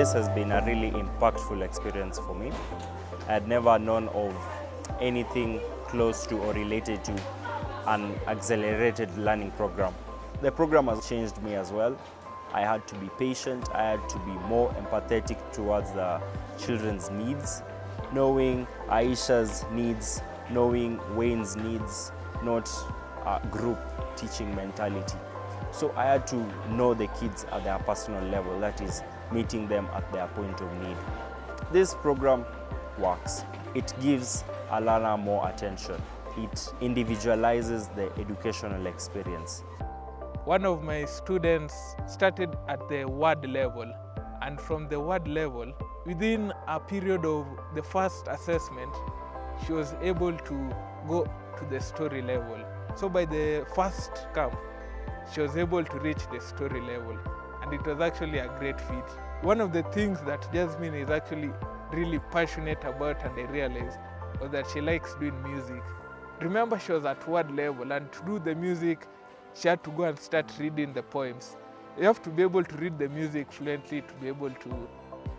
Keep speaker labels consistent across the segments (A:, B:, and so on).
A: This has been a really impactful experience for me. I had never known of anything close to or related to an accelerated learning program. The program has changed me as well. I had to be patient, I had to be more empathetic towards the children's needs, knowing Aisha's needs, knowing Wayne's needs, not a group teaching mentality. So I had to know the kids at their personal level, that is, meeting them at their point of need. This program works. It gives a learner more attention. It individualizes the educational experience.
B: One of my students started at the word level, and from the word level, within a period of the first assessment, she was able to go to the story level. So by the first camp, she was able to reach the story level, and it was actually a great feat. One of the things that Jasmine is actually really passionate about, and I realized, was that she likes doing music. Remember, she was at word level, and to do the music, she had to go and start reading the poems. You have to be able to read the music fluently to be able to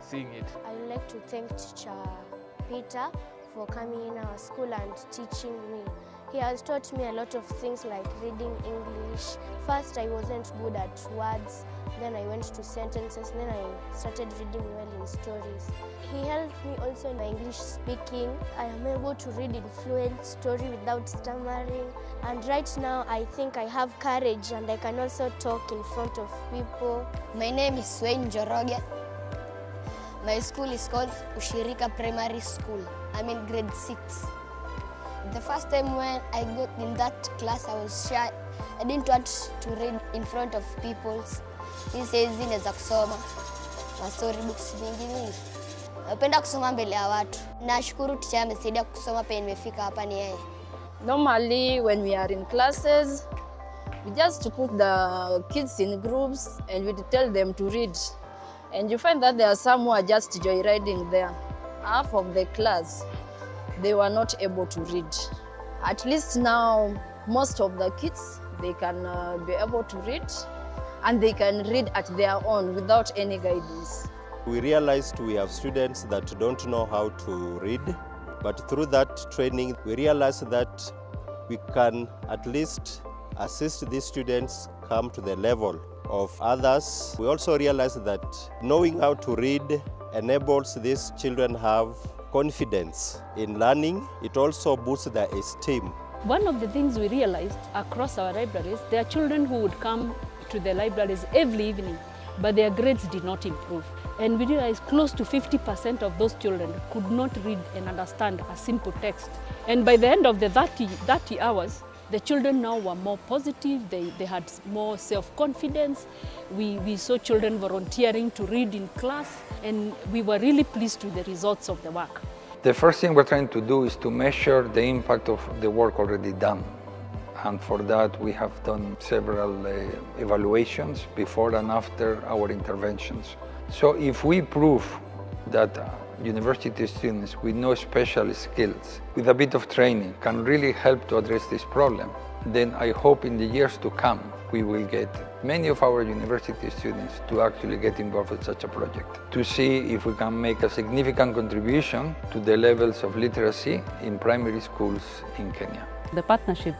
B: sing it.
C: I would like to thank Teacher Peter for coming in our school and teaching me. He has taught me a lot of things like reading English. First, I wasn't good at words. Then I went to sentences. Then I started reading well in stories. He helped me also in my English speaking. I am able to read in fluent story without stammering. And right now, I think I have courage and I can also talk in front of people.
D: My name is Wayne Joroge. My school is called Ushirika Primary School. I'm in grade 6. The first time when I got in that class, I was shy. I didn't want to read in front of people. He says inaweza kusoma na storybooks mingi. Napenda kusoma mbele ya watu. Nashukuru teacher amesaidia kusoma penye nimefika hapa ni yeye.
E: Normally when we are in classes, we just put the kids in groups and we tell them to read. And you find that there are some who are just joyriding there. Half of the class, they were not able to read. At least now, most of the kids, they can be able to read, and they can read at their own without any guidance.
F: We realized we have students that don't know how to read, but through that training, we realized that we can at least assist these students come to the level of others. We also realized that knowing how to read enables these children have confidence in learning. It also boosts their esteem.
G: One of the things we realized across our libraries, there are children who would come to the libraries every evening, but their grades did not improve. And we realized close to 50% of those children could not read and understand a simple text. And by the end of the 30 hours, the children now were more positive, they had more self-confidence. We saw children volunteering to read in class, and we were really pleased with the results of the work.
H: The first thing we're trying to do is to measure the impact of the work already done. And for that, we have done several evaluations before and after our interventions. So if we prove that university students with no special skills, with a bit of training, can really help to address this problem, then I hope in the years to come, we will get many of our university students to actually get involved with such a project, to see if we can make a significant contribution to the levels of literacy in primary schools in Kenya.
G: The partnership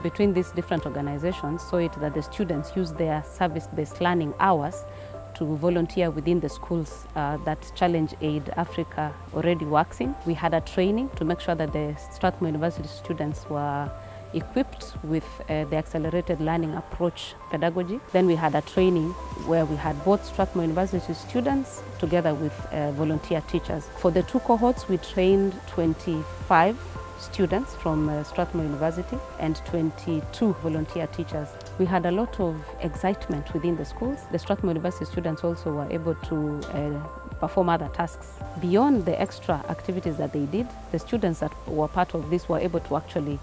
G: between these different organizations saw it that the students use their service-based learning hours to volunteer within the schools that Challenge Aid Africa already works in. We had a training to make sure that the Strathmore University students were equipped with the accelerated learning approach pedagogy. Then we had a training where we had both Strathmore University students together with volunteer teachers. For the two cohorts, we trained 25 students from Strathmore University and 22 volunteer teachers. We had a lot of excitement within the schools. The Strathmore University students also were able to perform other tasks. Beyond the extra activities that they did, the students that were part of this were able to actually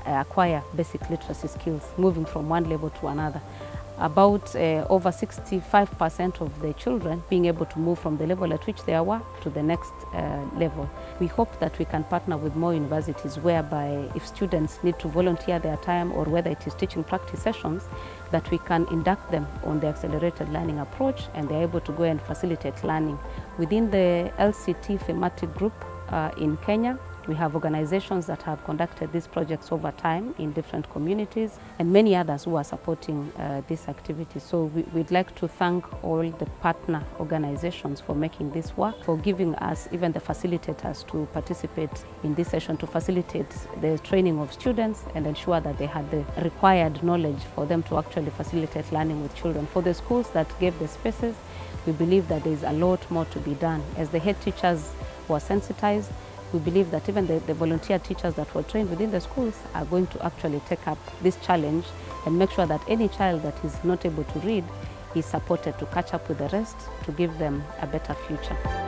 G: acquire basic literacy skills, moving from one level to another. about over 65% of the children being able to move from the level at which they were to the next level. We hope that we can partner with more universities whereby if students need to volunteer their time or whether it is teaching practice sessions, that we can induct them on the accelerated learning approach and they're able to go and facilitate learning. Within the LCT thematic group in Kenya, we have organizations that have conducted these projects over time in different communities and many others who are supporting this activity. So we'd like to thank all the partner organizations for making this work, for giving us, even the facilitators, to participate in this session to facilitate the training of students and ensure that they had the required knowledge for them to actually facilitate learning with children. For the schools that gave the spaces, we believe that there is a lot more to be done. As the head teachers were sensitized, we believe that even the volunteer teachers that were trained within the schools are going to actually take up this challenge and make sure that any child that is not able to read is supported to catch up with the rest to give them a better future.